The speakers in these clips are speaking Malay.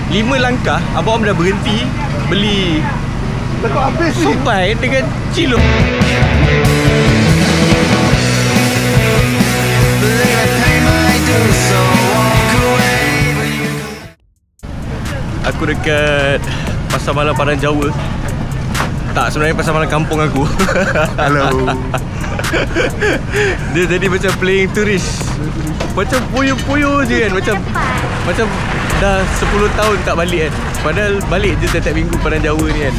5 langkah abang dah berhenti beli takut habis ni. supai dengan cilok. Aku dekat Pasar Malam Padang Jawa. Tak, sebenarnya Pasar Malam kampung aku. Hello. Dia jadi macam playing tourist. Macam puyo-puyo je kan. Macam dah 10 tahun tak balik kan. Padahal balik je setiap minggu Padang Jawa ni kan.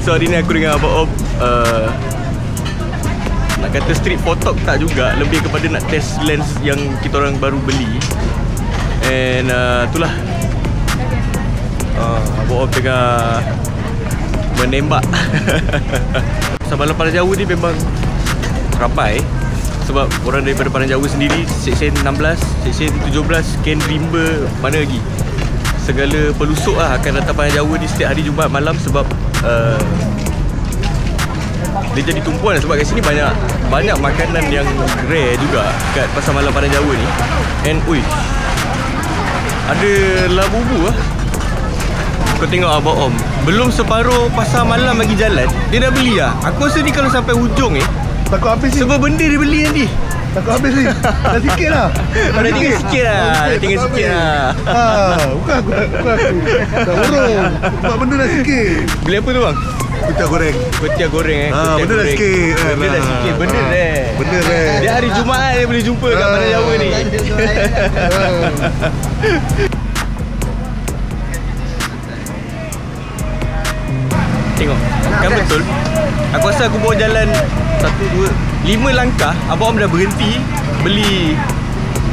So hari ni aku dengan Abang Om nak kata street photog tak juga, lebih kepada nak test lens yang kita orang baru beli. And itulah Abang Om tengah menembak. Pasar Malam Padang Jawa ni memang ramai. Sebab orang daripada Padang Jawa sendiri, Seksyen 16, Seksyen 17, Ken Rimba, mana lagi, segala pelusuk lah akan datang Padang Jawa ni setiap hari Jumaat malam. Sebab dia jadi tumpuan sebab kat sini banyak makanan yang rare juga kat Pasar Malam Padang Jawa ni. And ada labu-bu lah. Kau tengok Abang Om, belum separuh pasar malam lagi jalan, dia dah beli lah. Aku rasa ni kalau sampai hujung Takut habis ni. semua benda dia beli nanti. Takut habis ni. Dah sikit lah. Dah tinggal sikit lah. Dah tinggal sikit lah. Bukan aku tak urung. Sebab benda dah sikit. Beli apa tu bang? Kutia goreng. Kutia goreng Benda dah sikit. Benda dah sikit. Benda rare. Benda rare. Dia hari Jumaat dia boleh jumpa kat Padang Jawa ni. Tengok, kan betul. Aku rasa aku bawa jalan 1, 2, 5 langkah abang Om dah berhenti beli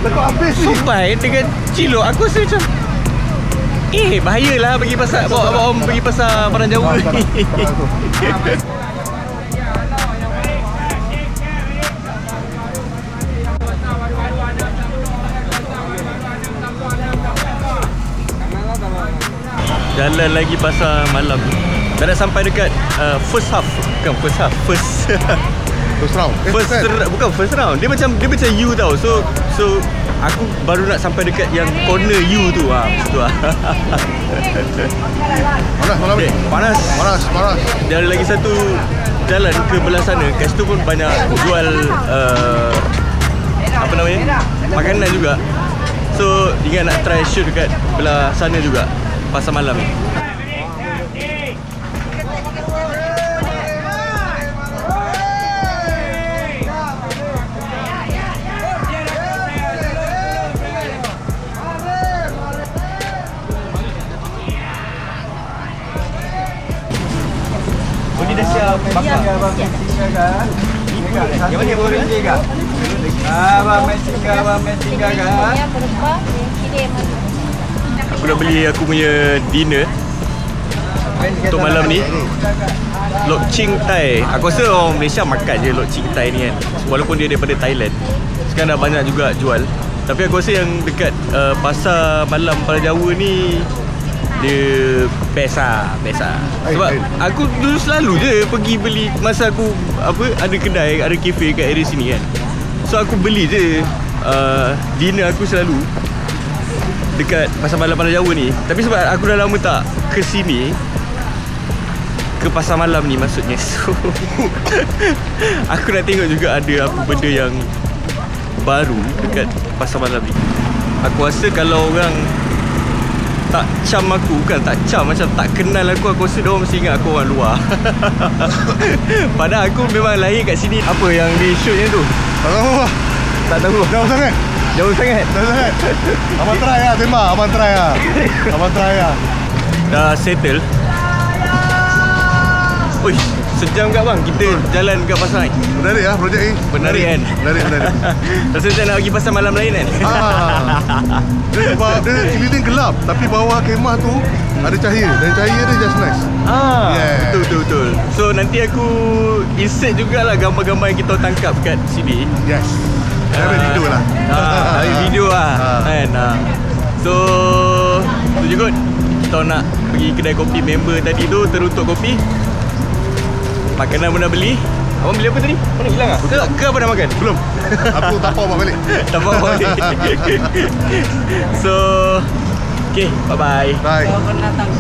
Takut habis ni. supai dengan cilok. Aku rasa macam bahayalah pergi pasar, bawa abang Om pergi pasar Padang Jawa ni. Jalan lagi pasar malam. Dah nak sampai dekat first half. Bukan first half, first round. bukan first round. Dia macam U tau. So aku baru nak sampai dekat yang corner U tu. Situ lah. Panas. Panas. Dia ada lagi satu jalan ke belah sana. Kat situ pun banyak jual apa namanya, makanan juga. So ingat nak try shoot dekat belah sana juga, pasar malam ni. Dah siap bakar ke abang? Yang mana boleh je ke? Abang matching ke? Aku dah beli aku punya dinner untuk malam ni. Lok Ching Thai. Aku rasa orang Malaysia makan je Lok Ching Thai ni kan, walaupun dia daripada Thailand. Sekarang dah banyak juga jual. Tapi aku rasa yang dekat pasar malam Padang Jawa ni dia best lah. Sebab aku dulu selalu je pergi beli masa aku ada kedai, ada kafe kat area sini kan. So aku beli je dinner aku selalu dekat pasar malam Padang Jawa ni. Tapi sebab aku dah lama tak ke sini, ke pasar malam ni maksudnya, so aku nak tengok juga ada apa benda yang baru dekat pasar malam ni. Aku rasa kalau orang tak cam aku, bukan tak cam, macam tak kenal aku rasa diorang mesti ingat aku orang luar. Padahal aku memang lahir kat sini. Apa yang di shootnya tu? Tak tahu. Jauh sangat. Abang try lah tembak. Abang try lah. Dah settle. Ui, sejam kat bang kita jalan kat pasar ni. Menarik lah projek ni. Menarik kan? Menarik. Rasa macam nak pergi pasar malam lain kan? Dia keliling gelap, tapi bawah kemah tu ada cahaya. Dan cahaya dia just nice. Betul. So nanti aku insert jugalah gambar-gambar yang kita tangkap kat sini. Yes. Ada video lah. Video lah kan. So tu je kot. Kita nak pergi kedai kopi member tadi tu, terutuk kopi. Makanan pun dah beli. Abang beli apa tadi? Mana hilang lah? Ke apa dah makan? Belum. Aku tapak balik. So Okay, bye-bye. Bye.